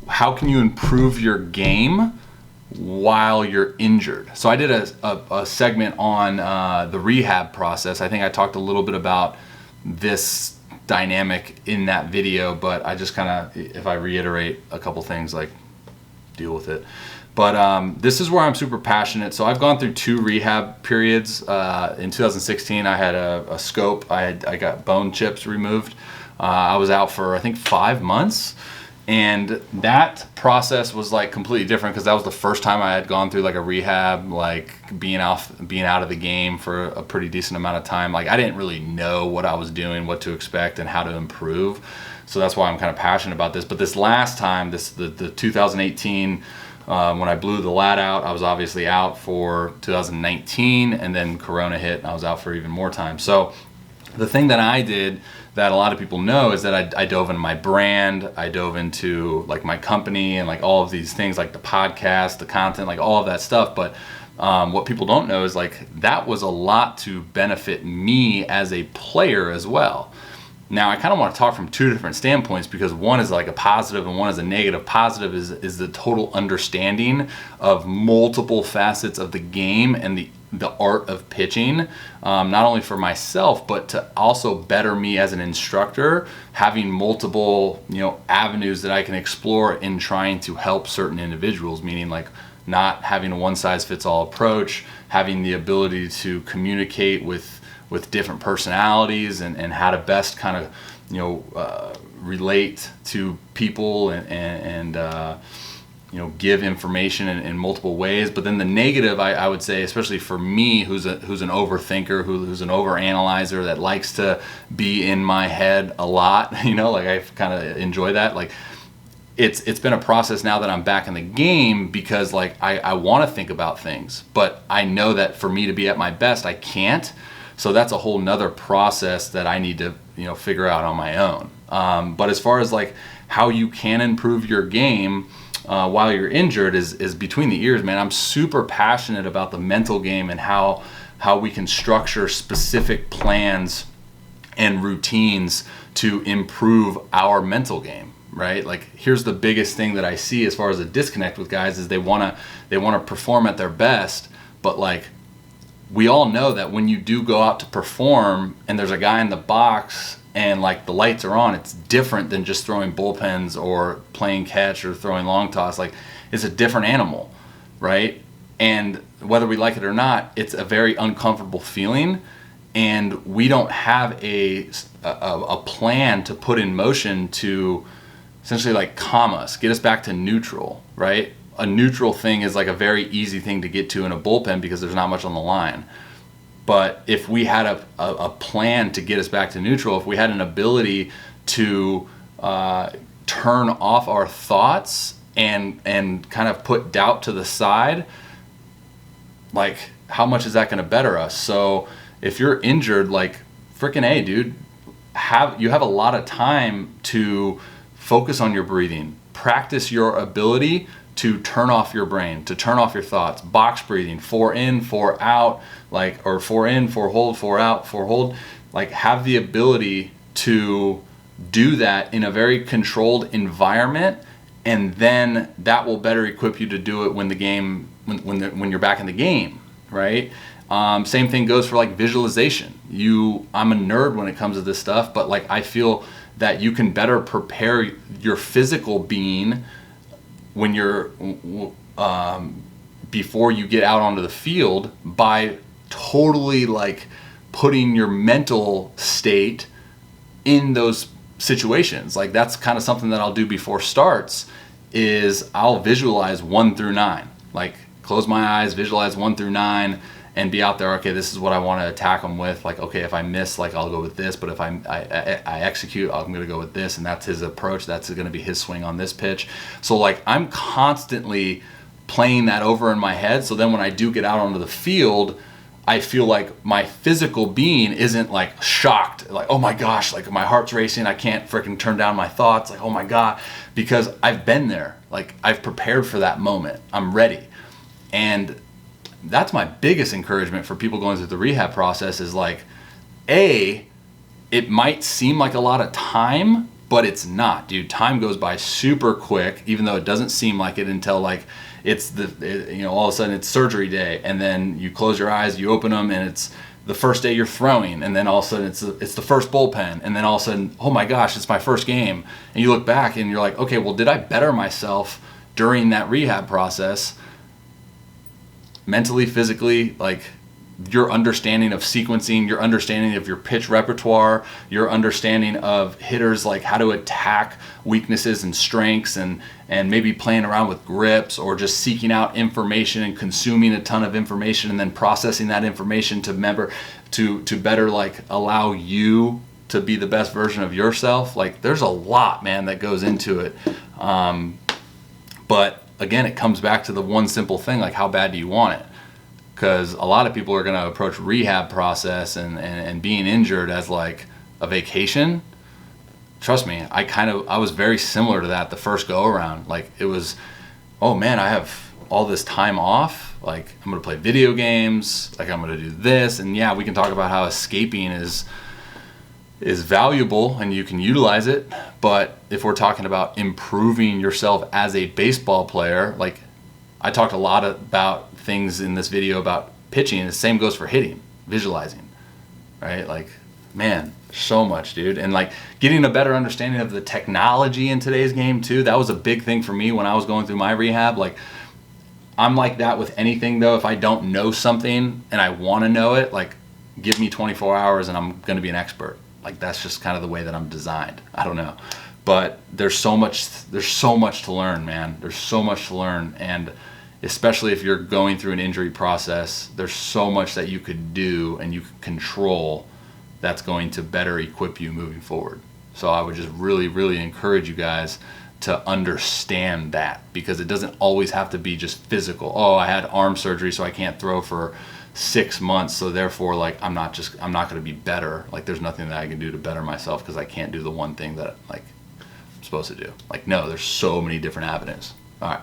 how can you improve your game while you're injured? So I did a segment on the rehab process. I think I talked a little bit about this dynamic in that video, but I just kind of, if I reiterate a couple things, like, deal with it. But this is where I'm super passionate. So I've gone through 2 rehab periods. In 2016, I had a scope. I got bone chips removed. I was out for, I think, 5 months. And that process was like completely different because that was the first time I had gone through like a rehab, like being out of the game for a pretty decent amount of time. Like I didn't really know what I was doing, what to expect, and how to improve. So that's why I'm kind of passionate about this. But this last time, the 2018, when I blew the lat out, I was obviously out for 2019, and then Corona hit, and I was out for even more time. So the thing that I did that a lot of people know is that I dove into my brand, I dove into like my company and like all of these things, like the podcast, the content, like all of that stuff. But what people don't know is like that was a lot to benefit me as a player as well. Now I kind of want to talk from 2 different standpoints because one is like a positive and one is a negative. Positive is the total understanding of multiple facets of the game and the art of pitching, not only for myself, but to also better me as an instructor, having multiple, avenues that I can explore in trying to help certain individuals, meaning like not having a one-size-fits-all approach, having the ability to communicate with different personalities and how to best kind of, relate to people and give information in multiple ways. But then the negative, I would say, especially for me, who's an overthinker, who's an overanalyzer that likes to be in my head a lot, like I kind of enjoy that. Like it's been a process now that I'm back in the game because like I want to think about things, but I know that for me to be at my best, I can't. So that's a whole nother process that I need to, figure out on my own. But as far as like how you can improve your game while you're injured is between the ears, man. I'm super passionate about the mental game and how we can structure specific plans and routines to improve our mental game, right? Like here's the biggest thing that I see as far as a disconnect with guys is they want to perform at their best, but like we all know that when you do go out to perform and there's a guy in the box and like the lights are on, it's different than just throwing bullpens or playing catch or throwing long toss. Like it's a different animal, right? And whether we like it or not, it's a very uncomfortable feeling, and we don't have a plan to put in motion to essentially like calm us, get us back to neutral, right? A neutral thing is like a very easy thing to get to in a bullpen because there's not much on the line. But if we had a plan to get us back to neutral, if we had an ability to turn off our thoughts and kind of put doubt to the side, like how much is that going to better us? So if you're injured, like freaking A, dude, you have a lot of time to focus on your breathing, practice your ability to turn off your brain, to turn off your thoughts, box breathing, 4 in, 4 out, like, or 4 in, 4 hold, 4 out, 4 hold, like have the ability to do that in a very controlled environment, and then that will better equip you to do it when the game, when you're back in the game, right? Same thing goes for like visualization. I'm a nerd when it comes to this stuff, but like I feel that you can better prepare your physical being when you're before you get out onto the field by totally like putting your mental state in those situations. Like that's kind of something that I'll do before starts is I'll visualize 1 through 9, like close my eyes, visualize 1 through 9 and be out there. Okay, this is what I want to attack them with. Like, okay, if I miss, like I'll go with this, but if I execute, I'm going to go with this, and that's his approach. That's going to be his swing on this pitch. So like I'm constantly playing that over in my head. So then when I do get out onto the field, I feel like my physical being isn't like shocked, like, oh my gosh, like my heart's racing, I can't freaking turn down my thoughts, like, oh my God, because I've been there, like I've prepared for that moment, I'm ready. And that's my biggest encouragement for people going through the rehab process is like, it might seem like a lot of time but it's not, dude. Time goes by super quick, even though it doesn't seem like it until like it's all of a sudden it's surgery day, and then you close your eyes, you open them, and it's the first day you're throwing, and then all of a sudden it's the first bullpen, and then all of a sudden, oh my gosh, it's my first game, and you look back and you're like, okay, well, did I better myself during that rehab process, mentally, physically, like your understanding of sequencing, your understanding of your pitch repertoire, your understanding of hitters, like how to attack weaknesses and strengths, and maybe playing around with grips, or just seeking out information and consuming a ton of information and then processing that information to better like allow you to be the best version of yourself. Like there's a lot, man, that goes into it. But again, it comes back to the one simple thing, like how bad do you want it? Because a lot of people are going to approach rehab process and being injured as like a vacation. Trust me, I was very similar to that the first go around. Like it was, oh man, I have all this time off. Like I'm going to play video games. Like I'm going to do this. And yeah, we can talk about how escaping is valuable and you can utilize it. But if we're talking about improving yourself as a baseball player, like I talked a lot about things in this video about pitching, and the same goes for hitting, visualizing, right? Like, man, so much, dude. And like getting a better understanding of the technology in today's game too. That was a big thing for me when I was going through my rehab. Like I'm like that with anything though. If I don't know something and I want to know it, like give me 24 hours and I'm going to be an expert. Like that's just kind of the way that I'm designed. I don't know. But there's so much to learn, man. There's so much to learn. And especially if you're going through an injury process, there's so much that you could do and you could control that's going to better equip you moving forward. So I would just really, really encourage you guys to understand that, because it doesn't always have to be just physical. Oh, I had arm surgery, so I can't throw for 6 months, so therefore like I'm not going to be better. Like there's nothing that I can do to better myself because I can't do the one thing that like I'm supposed to do. Like no, there's so many different avenues. All right.